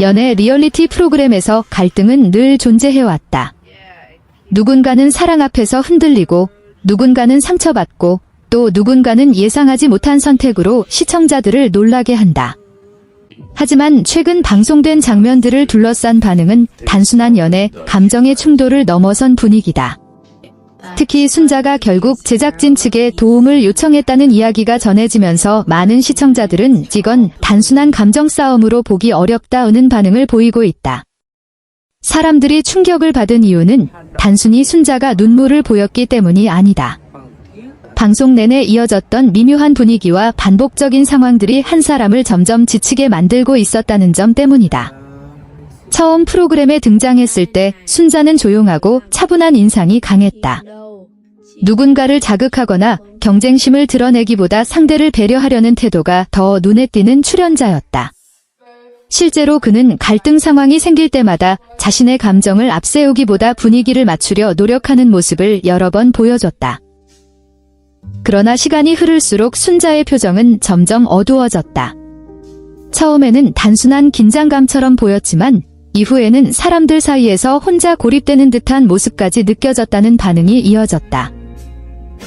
연애 리얼리티 프로그램에서 갈등은 늘 존재해왔다. 누군가는 사랑 앞에서 흔들리고, 누군가는 상처받고, 또 누군가는 예상하지 못한 선택으로 시청자들을 놀라게 한다. 하지만 최근 방송된 장면들을 둘러싼 반응은 단순한 연애, 감정의 충돌을 넘어선 분위기다. 특히 순자가 결국 제작진 측에 도움을 요청했다는 이야기가 전해지면서 많은 시청자들은 이건 단순한 감정 싸움으로 보기 어렵다는 반응을 보이고 있다. 사람들이 충격을 받은 이유는 단순히 순자가 눈물을 보였기 때문이 아니다. 방송 내내 이어졌던 미묘한 분위기와 반복적인 상황들이 한 사람을 점점 지치게 만들고 있었다는 점 때문이다. 처음 프로그램에 등장했을 때 순자는 조용하고 차분한 인상이 강했다. 누군가를 자극하거나 경쟁심을 드러내기보다 상대를 배려하려는 태도가 더 눈에 띄는 출연자였다. 실제로 그는 갈등 상황이 생길 때마다 자신의 감정을 앞세우기보다 분위기를 맞추려 노력하는 모습을 여러 번 보여줬다. 그러나 시간이 흐를수록 순자의 표정은 점점 어두워졌다. 처음에는 단순한 긴장감처럼 보였지만 이후에는 사람들 사이에서 혼자 고립되는 듯한 모습까지 느껴졌다는 반응이 이어졌다.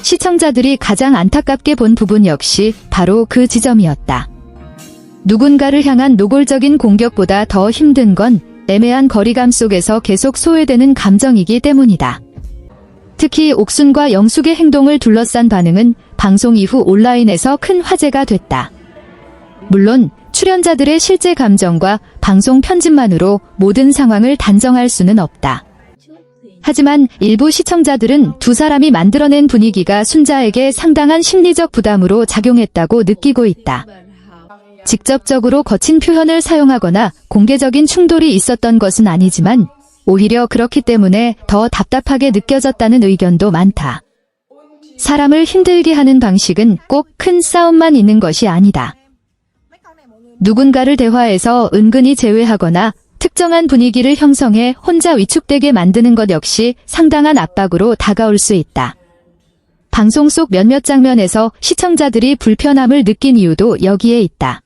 시청자들이 가장 안타깝게 본 부분 역시 바로 그 지점이었다. 누군가를 향한 노골적인 공격보다 더 힘든 건 애매한 거리감 속에서 계속 소외되는 감정이기 때문이다. 특히 옥순과 영숙의 행동을 둘러싼 반응은 방송 이후 온라인에서 큰 화제가 됐다. 물론 출연자들의 실제 감정과 방송 편집만으로 모든 상황을 단정할 수는 없다. 하지만 일부 시청자들은 두 사람이 만들어낸 분위기가 순자에게 상당한 심리적 부담으로 작용했다고 느끼고 있다. 직접적으로 거친 표현을 사용하거나 공개적인 충돌이 있었던 것은 아니지만 오히려 그렇기 때문에 더 답답하게 느껴졌다는 의견도 많다. 사람을 힘들게 하는 방식은 꼭 큰 싸움만 있는 것이 아니다. 누군가를 대화에서 은근히 제외하거나 특정한 분위기를 형성해 혼자 위축되게 만드는 것 역시 상당한 압박으로 다가올 수 있다. 방송 속 몇몇 장면에서 시청자들이 불편함을 느낀 이유도 여기에 있다.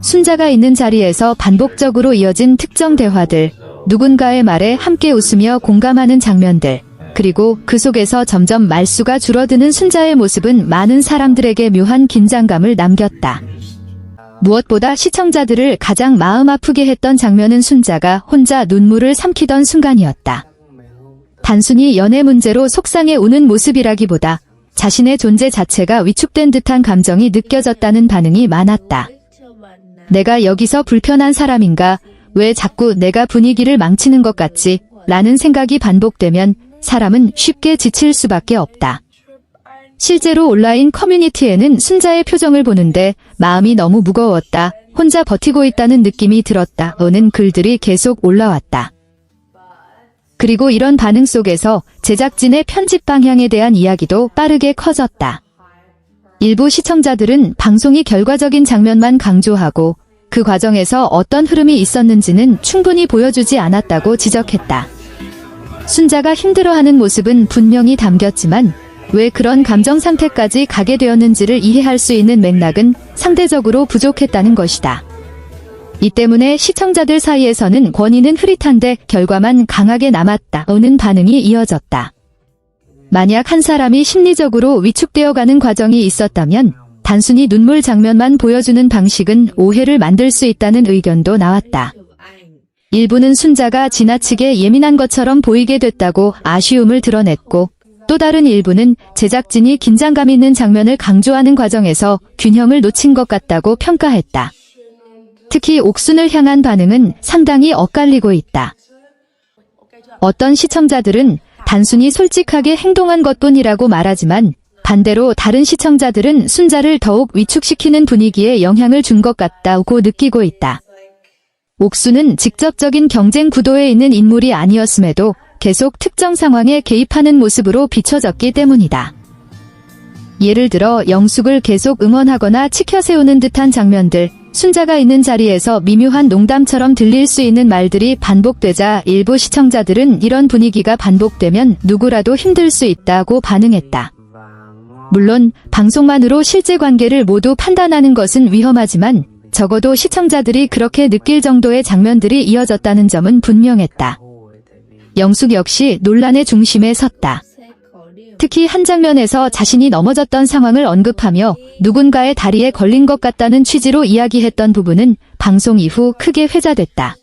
순자가 있는 자리에서 반복적으로 이어진 특정 대화들, 누군가의 말에 함께 웃으며 공감하는 장면들, 그리고 그 속에서 점점 말수가 줄어드는 순자의 모습은 많은 사람들에게 묘한 긴장감을 남겼다. 무엇보다 시청자들을 가장 마음 아프게 했던 장면은 순자가 혼자 눈물을 삼키던 순간이었다. 단순히 연애 문제로 속상해 우는 모습이라기보다 자신의 존재 자체가 위축된 듯한 감정이 느껴졌다는 반응이 많았다. 내가 여기서 불편한 사람인가? 왜 자꾸 내가 분위기를 망치는 것 같지? 라는 생각이 반복되면 사람은 쉽게 지칠 수밖에 없다. 실제로 온라인 커뮤니티에는 순자의 표정을 보는데 마음이 너무 무거웠다, 혼자 버티고 있다는 느낌이 들었다 는 글들이 계속 올라왔다. 그리고 이런 반응 속에서 제작진의 편집 방향에 대한 이야기도 빠르게 커졌다. 일부 시청자들은 방송이 결과적인 장면만 강조하고 그 과정에서 어떤 흐름이 있었는지는 충분히 보여주지 않았다고 지적했다. 순자가 힘들어하는 모습은 분명히 담겼지만 왜 그런 감정 상태까지 가게 되었는지를 이해할 수 있는 맥락은 상대적으로 부족했다는 것이다. 이 때문에 시청자들 사이에서는 권위는 흐릿한데 결과만 강하게 남았다는 반응이 이어졌다. 만약 한 사람이 심리적으로 위축되어가는 과정이 있었다면 단순히 눈물 장면만 보여주는 방식은 오해를 만들 수 있다는 의견도 나왔다. 일부는 순자가 지나치게 예민한 것처럼 보이게 됐다고 아쉬움을 드러냈고, 또 다른 일부는 제작진이 긴장감 있는 장면을 강조하는 과정에서 균형을 놓친 것 같다고 평가했다. 특히 옥순을 향한 반응은 상당히 엇갈리고 있다. 어떤 시청자들은 단순히 솔직하게 행동한 것뿐이라고 말하지만 반대로 다른 시청자들은 순자를 더욱 위축시키는 분위기에 영향을 준 것 같다고 느끼고 있다. 옥순은 직접적인 경쟁 구도에 있는 인물이 아니었음에도 계속 특정 상황에 개입하는 모습으로 비춰졌기 때문이다. 예를 들어 영숙을 계속 응원하거나 치켜세우는 듯한 장면들, 순자가 있는 자리에서 미묘한 농담처럼 들릴 수 있는 말들이 반복되자 일부 시청자들은 이런 분위기가 반복되면 누구라도 힘들 수 있다고 반응했다. 물론 방송만으로 실제 관계를 모두 판단하는 것은 위험하지만 적어도 시청자들이 그렇게 느낄 정도의 장면들이 이어졌다는 점은 분명했다. 영숙 역시 논란의 중심에 섰다. 특히 한 장면에서 자신이 넘어졌던 상황을 언급하며 누군가의 다리에 걸린 것 같다는 취지로 이야기했던 부분은 방송 이후 크게 회자됐다.